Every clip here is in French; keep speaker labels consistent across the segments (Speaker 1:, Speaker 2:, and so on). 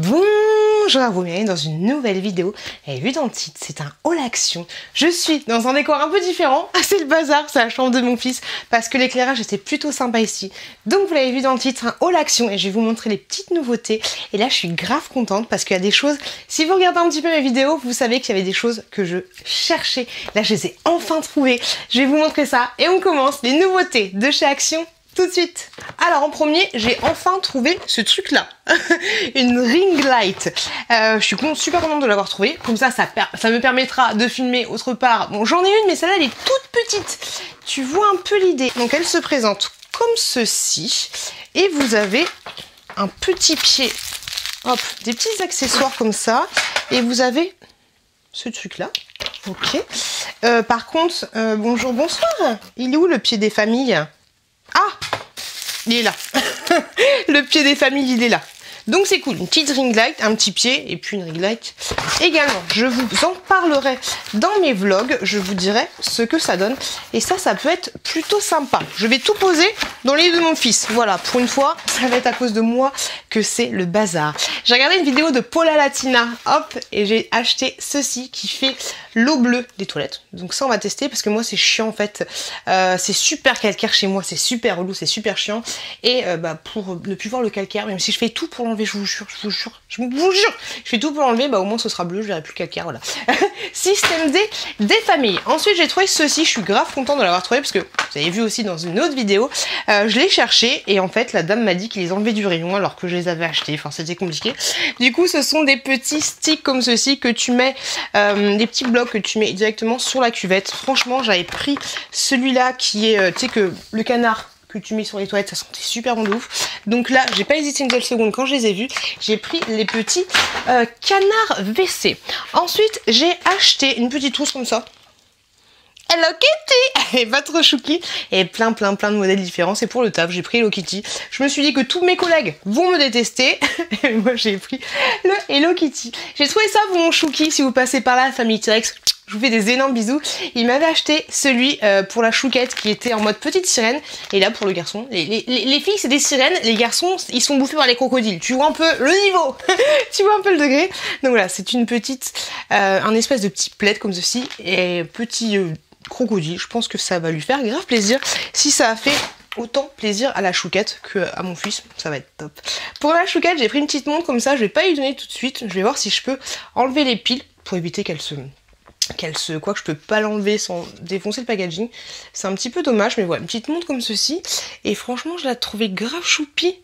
Speaker 1: Bonjour à vous, bienvenue dans une nouvelle vidéo. Et vu dans le titre, c'est un haul action. Je suis dans un décor un peu différent. C'est le bazar, c'est la chambre de mon fils parce que l'éclairage était plutôt sympa ici. Donc vous l'avez vu dans le titre, un haul action et je vais vous montrer les petites nouveautés. Et là, je suis grave contente parce qu'il y a des choses. Si vous regardez un petit peu mes vidéos, vous savez qu'il y avait des choses que je cherchais. Là, je les ai enfin trouvées. Je vais vous montrer ça et on commence les nouveautés de chez Action. Tout de suite. Alors en premier, j'ai enfin trouvé ce truc là, une ring light. Je suis super contente de l'avoir trouvé. Comme ça me permettra de filmer autre part. Bon, j'en ai une, mais celle-là elle est toute petite. Tu vois un peu l'idée. Donc elle se présente comme ceci, et vous avez un petit pied. Hop, des petits accessoires comme ça, et vous avez ce truc là. Ok. Par contre, bonjour, bonsoir. Il est où le pied des familles? Ah, il est là. Le pied des familles, il est là. Donc c'est cool, une petite ring light, un petit pied et puis une ring light également. Je vous en parlerai dans mes vlogs, je vous dirai ce que ça donne. Et ça peut être plutôt sympa. Je vais tout poser dans les livres de mon fils. Voilà, pour une fois, ça va être à cause de moi que c'est le bazar. J'ai regardé une vidéo de Paula Latina, hop, et j'ai acheté ceci qui fait l'eau bleue des toilettes. Donc ça on va tester parce que moi c'est chiant en fait. C'est super calcaire chez moi, c'est super relou, c'est super chiant. Et pour ne plus voir le calcaire, même si je fais tout pour l'enlever, je vous jure, je fais tout pour l'enlever, au moins ce sera bleu, je verrai plus le calcaire, voilà. Système D des familles. Ensuite j'ai trouvé ceci, je suis grave contente de l'avoir trouvé parce que vous avez vu aussi dans une autre vidéo, je l'ai cherché et en fait la dame m'a dit qu'il les enlevait du rayon alors que je les avais achetés, enfin c'était compliqué. Du coup ce sont des petits sticks comme ceci que tu mets, des petits blocs que tu mets directement sur la cuvette. Franchement j'avais pris celui-là qui est, tu sais que le canard que tu mets sur les toilettes, ça sentait super bon de ouf. Donc là, j'ai pas hésité une seule seconde quand je les ai vus. J'ai pris les petits canards WC. Ensuite, j'ai acheté une petite trousse comme ça. Hello Kitty! Elle est pas trop chouki. Et plein de modèles différents. C'est pour le taf, j'ai pris Hello Kitty. Je me suis dit que tous mes collègues vont me détester. Et moi, j'ai pris le Hello Kitty. J'ai trouvé ça pour mon chouki. Si vous passez par là, famille T-Rex, je vous fais des énormes bisous. Il m'avait acheté celui pour la chouquette qui était en mode petite sirène. Et là pour le garçon, les filles c'est des sirènes, les garçons ils sont bouffés par les crocodiles. Tu vois un peu le niveau. Tu vois un peu le degré. Donc voilà, c'est une petite, un espèce de petit plaid comme ceci. Et petit crocodile, je pense que ça va lui faire grave plaisir. Si ça a fait autant plaisir à la chouquette que à mon fils, ça va être top. Pour la chouquette, j'ai pris une petite montre comme ça, je vais pas lui donner tout de suite. Je vais voir si je peux enlever les piles pour éviter qu'elle se... Quoique je peux pas l'enlever sans défoncer le packaging. C'est un petit peu dommage, mais voilà, une petite montre comme ceci. Et franchement, je la trouvais grave choupi,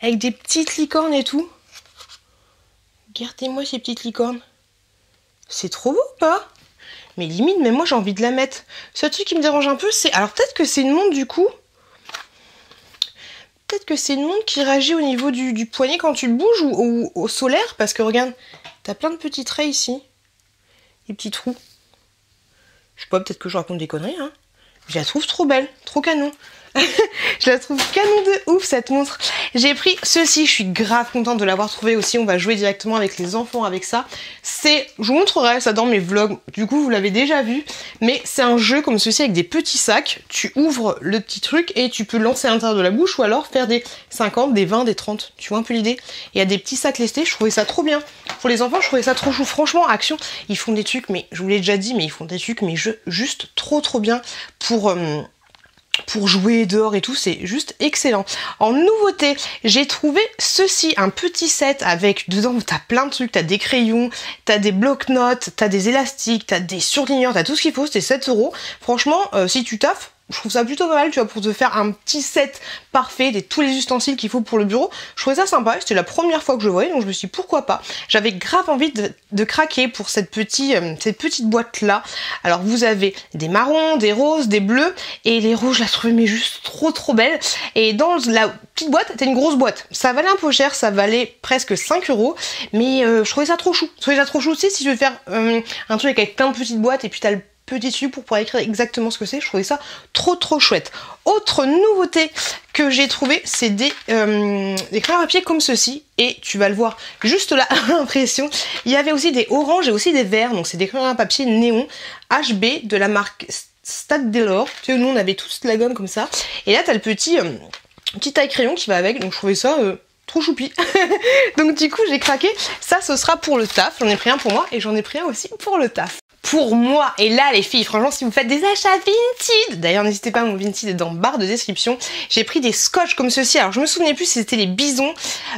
Speaker 1: avec des petites licornes et tout. Regardez-moi ces petites licornes. C'est trop beau ou pas? Mais limite, même moi j'ai envie de la mettre. Ce truc qui me dérange un peu, c'est... Alors peut-être que c'est une montre du coup. Peut-être que c'est une montre qui réagit au niveau du poignet quand tu le bouges ou au solaire. Parce que regarde, t'as plein de petits traits ici. Des petits trous. Je sais pas, peut-être que je raconte des conneries, hein. Je la trouve trop belle, trop canon. Je la trouve canon de ouf cette montre. J'ai pris ceci, je suis grave contente de l'avoir trouvé aussi. On va jouer directement avec les enfants avec ça. Je vous montrerai ça dans mes vlogs. Du coup vous l'avez déjà vu. Mais c'est un jeu comme ceci avec des petits sacs. Tu ouvres le petit truc et tu peux lancer à l'intérieur de la bouche ou alors faire des 50, des 20, des 30. Tu vois un peu l'idée? Il y a des petits sacs lestés, je trouvais ça trop bien. Pour les enfants je trouvais ça trop chou. Franchement Action, ils font des trucs, mais je vous l'ai déjà dit, mais ils font des trucs mais juste trop bien pour jouer dehors et tout, c'est juste excellent. En nouveauté, j'ai trouvé ceci, un petit set avec dedans où t'as plein de trucs, t'as des crayons, t'as des blocs-notes, t'as des élastiques, t'as des surligneurs, t'as tout ce qu'il faut, c'était 7 €. Franchement, si tu taffes, je trouve ça plutôt pas mal, tu vois, pour te faire un petit set parfait de tous les ustensiles qu'il faut pour le bureau. Je trouvais ça sympa, c'était la première fois que je le voyais, donc je me suis dit pourquoi pas. J'avais grave envie de craquer pour cette petite boîte là. Alors vous avez des marrons, des roses, des bleus, et les roses je la trouvais mais juste trop belle. Et dans la petite boîte, t'as une grosse boîte. Ça valait un peu cher, ça valait presque 5 €, mais je trouvais ça trop chou. Je trouvais ça trop chou, tu sais, si je veux faire un truc avec plein de petites boîtes et puis t'as le petit dessus pour pouvoir écrire exactement ce que c'est. Je trouvais ça trop chouette. Autre nouveauté que j'ai trouvé, c'est des crayons à papier comme ceci. Et tu vas le voir juste là, l'impression. Il y avait aussi des oranges et aussi des verts. Donc c'est des crayons à papier néon HB de la marque Staedtler. Tu sais, nous on avait tous la gomme comme ça. Et là t'as le petit taille crayon qui va avec. Donc je trouvais ça trop choupi. Donc du coup j'ai craqué, ça ce sera pour le taf, j'en ai pris un pour moi et j'en ai pris un aussi pour le taf. Pour moi, et là les filles, franchement si vous faites des achats Vinted, d'ailleurs n'hésitez pas, mon Vinted est dans barre de description, j'ai pris des scotch comme ceci, alors je me souvenais plus si c'était les bisons,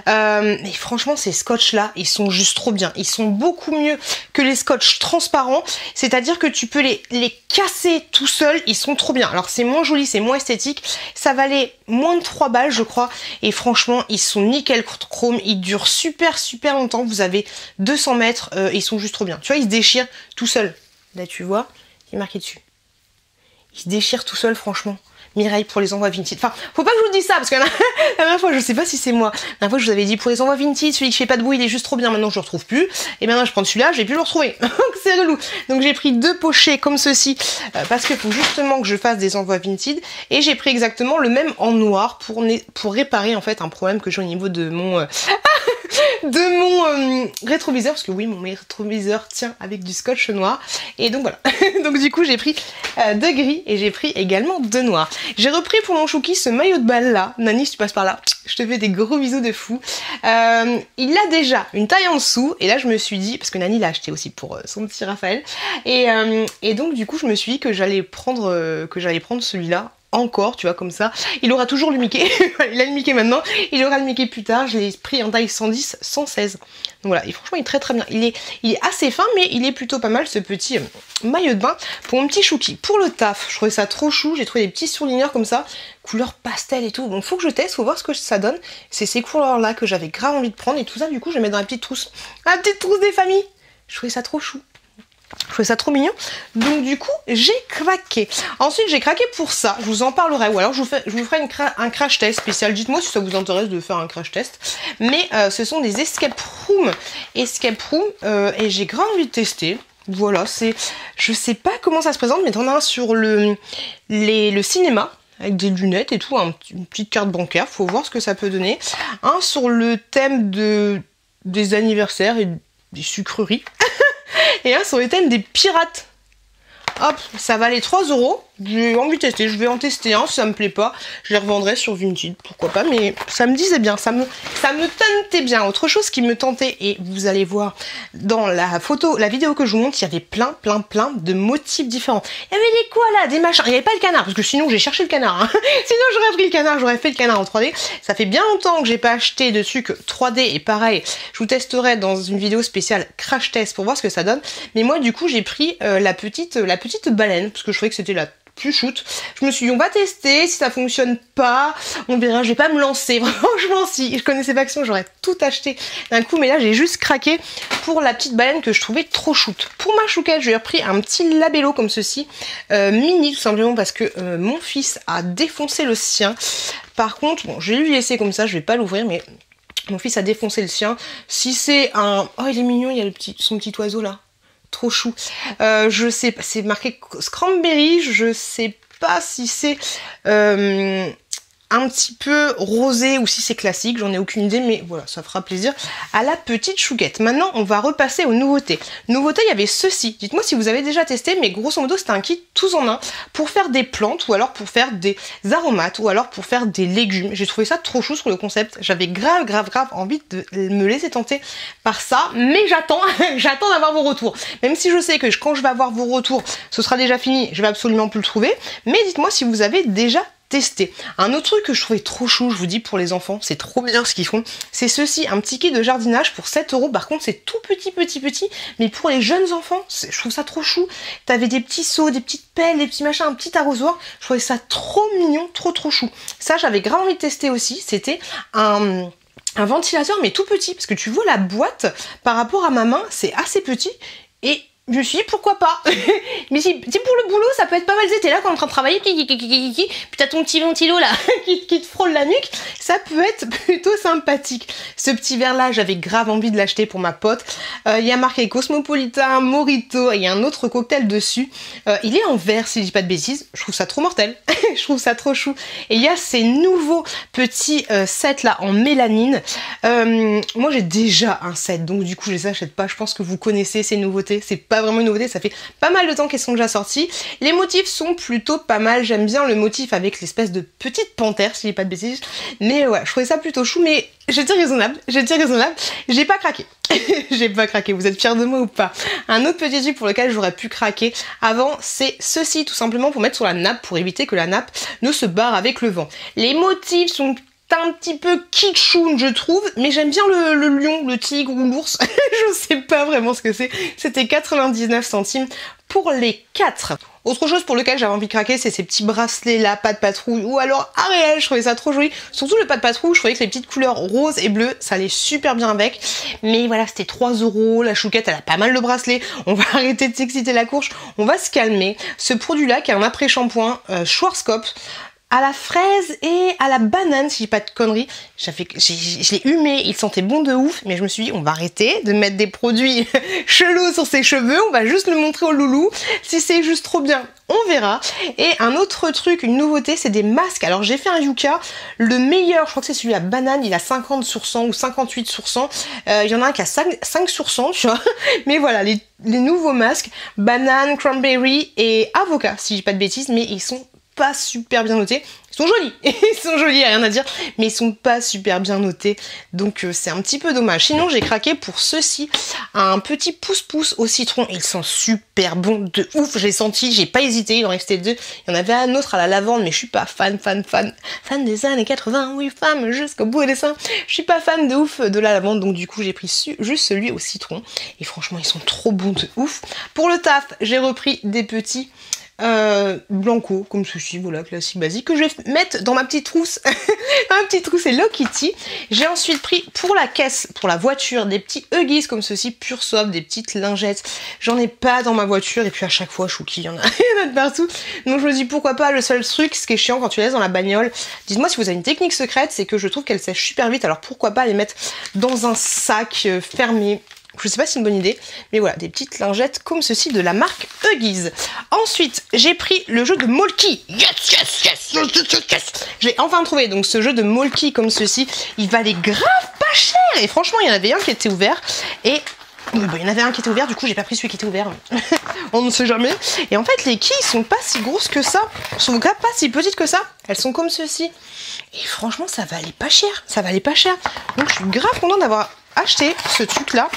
Speaker 1: mais franchement ces scotch là, ils sont juste trop bien, ils sont beaucoup mieux que les scotch transparents, c'est-à-dire que tu peux les casser tout seul, ils sont trop bien, alors c'est moins joli, c'est moins esthétique, ça valait moins de 3 balles je crois, et franchement ils sont nickel chrome, ils durent super longtemps, vous avez 200 mètres, ils sont juste trop bien, tu vois ils se déchirent tout seuls. Là tu vois, il est marqué dessus. Il se déchire tout seul franchement. Mireille pour les envois Vinted. Enfin, faut pas que je vous dise ça parce que la dernière fois, je sais pas si c'est moi. La dernière fois, je vous avais dit pour les envois Vinted, celui qui fait pas de bruit, il est juste trop bien. Maintenant, je le retrouve plus. Et maintenant, je prends celui-là, j'ai plus le retrouver. Donc, c'est relou. Donc, j'ai pris 2 pochets comme ceci parce qu'il faut justement que je fasse des envois Vinted. Et j'ai pris exactement le même en noir pour réparer en fait un problème que j'ai au niveau de mon rétroviseur, parce que oui, mon rétroviseur tient avec du scotch noir. Et donc voilà. Donc du coup, j'ai pris 2 gris et j'ai pris également 2 noirs. J'ai repris pour mon chouki ce maillot de balle là. Nani, si tu passes par là, je te fais des gros bisous de fou. Il a déjà une taille en dessous. Et là, je me suis dit, parce que Nani l'a acheté aussi pour son petit Raphaël. Et donc du coup, je me suis dit que j'allais prendre celui-là. Encore, tu vois, comme ça. Il aura toujours le Mickey. Il a le Mickey maintenant. Il aura le Mickey plus tard. Je l'ai pris en taille 110, 116. Donc voilà. Et franchement, il est très bien. Il est assez fin, mais il est plutôt pas mal, ce petit maillot de bain pour mon petit chouki. Pour le taf, je trouvais ça trop chou. J'ai trouvé des petits surligneurs comme ça, couleur pastel et tout. Donc faut que je teste, faut voir ce que ça donne. C'est ces couleurs-là que j'avais grave envie de prendre. Et tout ça, du coup, je vais mettre dans la petite trousse. La petite trousse des familles. Je trouvais ça trop chou. Je trouvais ça trop mignon. Donc du coup, j'ai craqué. Ensuite, j'ai craqué pour ça. Je vous en parlerai. Ou alors, je vous ferai un crash test spécial. Dites-moi si ça vous intéresse de faire un crash test. Mais ce sont des escape room. Et j'ai grave envie de tester. Voilà, je sais pas comment ça se présente, mais t'en as un sur le cinéma. Avec des lunettes et tout, une petite carte bancaire. Faut voir ce que ça peut donner. Un sur le thème des anniversaires et des sucreries. Et un sur le thème des pirates. Hop, ça valait 3 €. J'ai envie de tester, je vais en tester un, si ça me plaît pas, je les revendrai sur Vinted, pourquoi pas, mais ça me disait bien, ça me tentait bien. Autre chose qui me tentait, et vous allez voir dans la vidéo que je vous montre, il y avait plein de motifs différents. Il y avait des koalas, des machins, il n'y avait pas le canard, parce que sinon j'ai cherché le canard, hein. Sinon j'aurais pris le canard, j'aurais fait le canard en 3D. Ça fait bien longtemps que j'ai pas acheté dessus que 3D, et pareil, je vous testerai dans une vidéo spéciale crash test pour voir ce que ça donne. Mais moi du coup j'ai pris la petite baleine, parce que je trouvais que c'était la plus shoot. Je me suis dit on va tester, si ça fonctionne pas, on verra, je vais pas me lancer. Franchement si je connaissais pas Action, j'aurais tout acheté d'un coup, mais là j'ai juste craqué pour la petite baleine que je trouvais trop shoot. Pour ma chouquette, je lui ai repris un petit labello comme ceci, mini tout simplement parce que mon fils a défoncé le sien. Par contre, bon, je vais lui laisser comme ça, je vais pas l'ouvrir, mais mon fils a défoncé le sien. Si c'est un... Oh il est mignon, il y a son petit oiseau là. Trop chou. Je sais pas, c'est marqué Cranberry, je sais pas si c'est un petit peu rosé ou si c'est classique, j'en ai aucune idée, mais voilà, ça fera plaisir à la petite chouquette. Maintenant, on va repasser aux nouveautés. Nouveauté, il y avait ceci. Dites-moi si vous avez déjà testé, mais grosso modo, c'était un kit tous en un pour faire des plantes ou alors pour faire des aromates ou alors pour faire des légumes. J'ai trouvé ça trop chou sur le concept. J'avais grave envie de me laisser tenter par ça, mais j'attends d'avoir vos retours. Même si je sais que quand je vais avoir vos retours, ce sera déjà fini, je vais absolument plus le trouver. Mais dites-moi si vous avez déjà testé. Un autre truc que je trouvais trop chou, je vous dis pour les enfants, c'est trop bien ce qu'ils font, c'est ceci, un petit kit de jardinage pour 7 €. Par contre c'est tout petit, mais pour les jeunes enfants, je trouve ça trop chou. T'avais des petits seaux, des petites pelles, des petits machins, un petit arrosoir, je trouvais ça trop mignon, trop chou. Ça j'avais grave envie de tester aussi, c'était un ventilateur mais tout petit, parce que tu vois la boîte par rapport à ma main, c'est assez petit, et je me suis dit pourquoi pas. Mais si pour le boulot ça peut être pas mal, t'es là quand t'es en train de travailler, puis t'as ton petit ventilo là qui te frôle la nuque, ça peut être plutôt sympathique. Ce petit verre là, j'avais grave envie de l'acheter pour ma pote. Il y a marqué Cosmopolitan, Morito, et il y a un autre cocktail dessus. Il est en verre si je dis pas de bêtises, je trouve ça trop mortel. Je trouve ça trop chou. Et il y a ces nouveaux petits sets là en mélanine. Moi j'ai déjà un set, donc du coup je les achète pas, je pense que vous connaissez ces nouveautés, c'est pas pas vraiment une nouveauté, ça fait pas mal de temps qu'elles sont déjà sorties. Les motifs sont plutôt pas mal, j'aime bien le motif avec l'espèce de petite panthère, si j'ai pas de bêtises. Mais ouais, je trouvais ça plutôt chou, mais j'étais raisonnable, j'ai pas craqué. J'ai pas craqué, vous êtes fiers de moi ou pas? Un autre petit truc pour lequel j'aurais pu craquer avant, c'est ceci, tout simplement pour mettre sur la nappe, pour éviter que la nappe ne se barre avec le vent. Les motifs sont un petit peu kitschoun je trouve, mais j'aime bien le lion, le tigre ou l'ours, je sais pas vraiment ce que c'est. C'était 99 centimes pour les 4. Autre chose pour lequel j'avais envie de craquer, c'est ces petits bracelets là, pas de patrouille, ou alors Ariel, je trouvais ça trop joli. Surtout le pas de patrouille, je trouvais que les petites couleurs rose et bleu, ça allait super bien avec. Mais voilà, c'était 3 €, la chouquette, elle a pas mal de bracelets. On va arrêter de s'exciter la courge, on va se calmer. Ce produit-là, qui est un après-shampoing Schwarzkopf, à la fraise et à la banane, si j'ai pas de conneries. Je l'ai humé, il sentait bon de ouf, mais je me suis dit, on va arrêter de mettre des produits chelous sur ses cheveux, on va juste le montrer au loulou. Si c'est juste trop bien, on verra. Et un autre truc, une nouveauté, c'est des masques. Alors j'ai fait un Yuka, le meilleur, je crois que c'est celui à banane, il a 50 sur 100 ou 58 sur 100. Il y en a un qui a 5 sur 100, tu vois. Mais voilà, les nouveaux masques, banane, cranberry et avocat, si j'ai pas de bêtises, mais ils sont pas super bien notés. Ils sont jolis, y a rien à dire, mais ils sont pas super bien notés, donc c'est un petit peu dommage. Sinon j'ai craqué pour ceci, un petit pouce-pouce au citron, il sent super bon de ouf, j'ai senti, j'ai pas hésité, il en restait 2, il y en avait un autre à la lavande, mais je suis pas fan des années 80, oui femme, jusqu'au bout des seins, je suis pas fan de ouf de la lavande, donc du coup j'ai pris juste celui au citron, et franchement ils sont trop bons de ouf. Pour le taf, j'ai repris des petits blanco comme ceci, voilà, classique basique, que je vais mettre dans ma petite trousse ma petite trousse Hello Kitty. J'ai ensuite pris pour la caisse, pour la voiture, des petits Huggies comme ceci, pure soft, des petites lingettes. J'en ai pas dans ma voiture et puis à chaque fois Chouki, il y en a de partout, donc je me dis pourquoi pas. Le seul truc, ce qui est chiant quand tu les laisses dans la bagnole, dites-moi si vous avez une technique secrète, c'est que je trouve qu'elles sèchent super vite, alors pourquoi pas les mettre dans un sac fermé. Je sais pas si c'est une bonne idée, mais voilà, des petites lingettes comme ceci de la marque Huggies. Ensuite, j'ai pris le jeu de Molki. Yes. J'ai enfin trouvé donc ce jeu de Molki comme ceci. Il valait grave pas cher. Et franchement, il y en avait un qui était ouvert. Et oui, bah, il y en avait un qui était ouvert, du coup j'ai pas pris celui qui était ouvert. On ne sait jamais. Et en fait, les quilles sont pas si grosses que ça. Elles sont pas si petites que ça. Elles sont comme ceci. Et franchement, ça valait pas cher. Donc je suis grave contente d'avoir acheté ce truc là.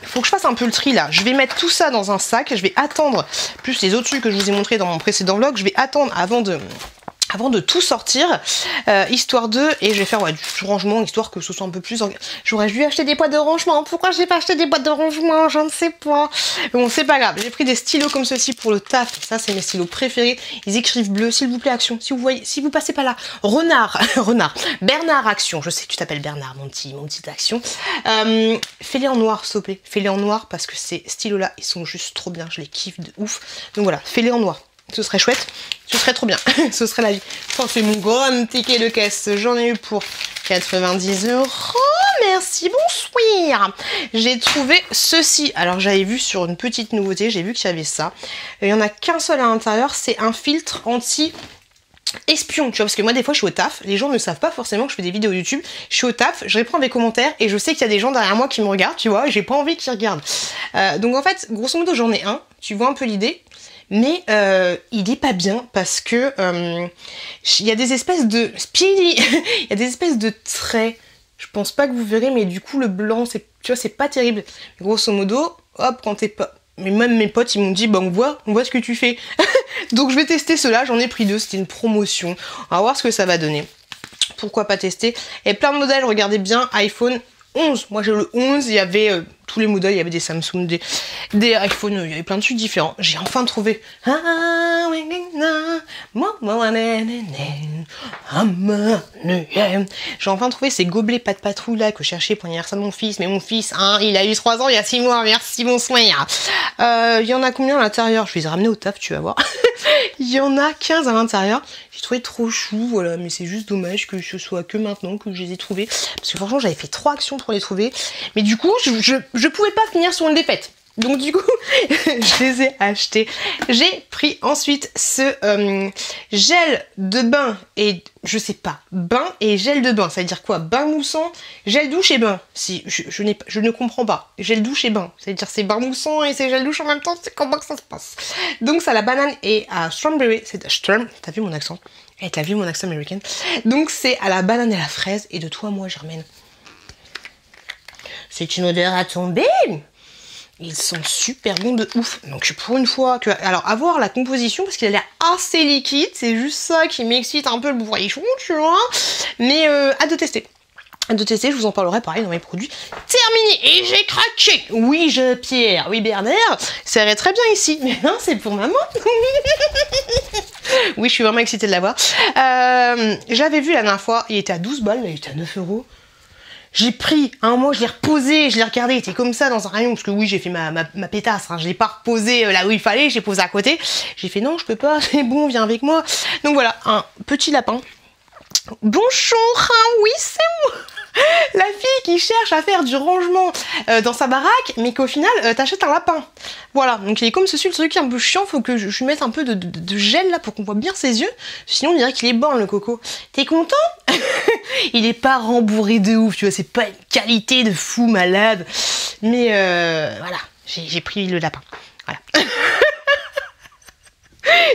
Speaker 1: Faut que je fasse un peu le tri là. Je vais mettre tout ça dans un sac. Je vais attendre, plus les autres trucs que je vous ai montré dans mon précédent vlog, je vais attendre avant de tout sortir, histoire de, et je vais faire du rangement, histoire que ce soit un peu plus... J'aurais dû acheter des boîtes de rangement, pourquoi j'ai pas acheté des boîtes de rangement, je ne sais pas. Bon, c'est pas grave, j'ai pris des stylos comme ceci pour le taf, ça c'est mes stylos préférés, ils écrivent bleu, s'il vous plaît Action, si vous voyez, si vous passez pas là, Renard, Bernard Action, je sais que tu t'appelles Bernard, mon petit Action, fais-les en noir s'il te plaît, fais-les en noir parce que ces stylos là, ils sont juste trop bien, je les kiffe de ouf, donc voilà, fais-les en noir. Ce serait chouette, ce serait trop bien, ce serait la vie. Enfin, c'est mon grand ticket de caisse, j'en ai eu pour 90 €. Merci, bonsoir. J'ai trouvé ceci. Alors j'avais vu sur une petite nouveauté, j'ai vu qu'il y avait ça. Il y en a qu'un seul à l'intérieur, c'est un filtre anti espion, tu vois, parce que moi des fois je suis au taf, les gens ne savent pas forcément que je fais des vidéos YouTube, je suis au taf, je réponds à des commentaires et je sais qu'il y a des gens derrière moi qui me regardent, tu vois, et j'ai pas envie qu'ils regardent. Donc en fait, grosso modo j'en ai un, tu vois un peu l'idée. Mais il est pas bien parce que il y a des espèces de il y a des espèces de traits. Je pense pas que vous verrez, mais du coup le blanc, c'est, tu vois, c'est pas terrible. Grosso modo, hop, quand t'es pas. Mais même mes potes, ils m'ont dit, bah on voit ce que tu fais. Donc je vais tester cela. J'en ai pris 2. C'était une promotion. On va voir ce que ça va donner. Pourquoi pas tester. Et plein de modèles. Regardez bien, iPhone 11. Moi j'ai le 11. Il y avait tous les modèles, il y avait des Samsung, des iPhones, il y avait plein de trucs différents. J'ai enfin trouvé. J'ai enfin trouvé ces gobelets pas de patrouille là que je cherchais pour l'anniversaire de mon fils. Mais mon fils, hein, il a eu 3 ans il y a 6 mois. Merci, bonsoir. Il y en a combien à l'intérieur? Je vais les ramener au taf, tu vas voir. Il y en a 15 à l'intérieur. J'ai trouvé trop chou, voilà, mais c'est juste dommage que ce soit que maintenant que je les ai trouvés. Parce que franchement, j'avais fait 3 actions pour les trouver. Mais du coup, je pouvais pas finir sur une défaite. Donc du coup, je les ai achetés. J'ai pris ensuite ce gel de bain et je sais pas, bain et gel de bain. Ça veut dire quoi? Bain moussant, gel douche et bain. Si je ne comprends pas. Gel douche et bain. Ça veut dire c'est bain moussant et c'est gel douche en même temps. C'est comment que ça se passe? Donc ça, la banane et à strawberry. C'est t'as vu mon accent? Eh, t'as vu mon accent américain? Donc c'est à la banane et à la fraise. Et de toi, moi, Germaine. C'est une odeur à tomber. Ils sont super bons de ouf. Donc pour une fois, alors à voir la composition parce qu'il a l'air assez liquide. C'est juste ça qui m'excite un peu le bourrichon, tu vois. Mais hâte de tester. Hâte de tester, je vous en parlerai pareil dans mes produits. Terminé. Et j'ai craqué. Oui, Pierre. Oui, Bernard. Ça irait très bien ici. Mais non, c'est pour maman. Oui, je suis vraiment excitée de l'avoir. J'avais vu la dernière fois, il était à 12 balles, là, il était à 9 €. J'ai pris, un moment je l'ai reposé, je l'ai regardé, il était comme ça dans un rayon, parce que oui, j'ai fait ma pétasse, hein, je l'ai pas reposé là où il fallait, j'ai posé à côté. J'ai fait non, je peux pas, c'est bon, viens avec moi. Donc voilà, un petit lapin. Bonjour, hein, oui, c'est moi. La fille qui cherche à faire du rangement dans sa baraque, mais qu'au final, t'achètes un lapin. Voilà, donc il est comme ceci, le truc est un peu chiant, faut que je lui mette un peu de gel là pour qu'on voit bien ses yeux. Sinon, on dirait qu'il est borgne le coco. T'es content? Il est pas rembourré de ouf, tu vois, c'est pas une qualité de fou malade. Mais voilà, j'ai pris le lapin. Voilà.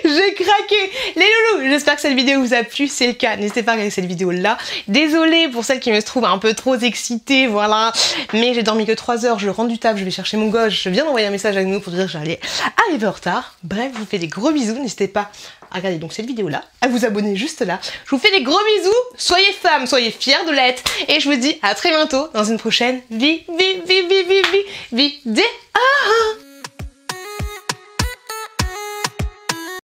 Speaker 1: J'ai craqué. Les loulous, j'espère que cette vidéo vous a plu. C'est le cas, n'hésitez pas à regarder cette vidéo là. Désolée pour celles qui me trouvent un peu trop excitée, voilà. Mais j'ai dormi que 3 heures, je rentre du taf, je vais chercher mon gosse. Je viens d'envoyer un message à nous pour dire que j'allais arriver en retard. Bref, je vous fais des gros bisous. N'hésitez pas à regarder donc cette vidéo là, à vous abonner juste là. Je vous fais des gros bisous. Soyez femmes, soyez fiers de l'être. Et je vous dis à très bientôt dans une prochaine vidéo.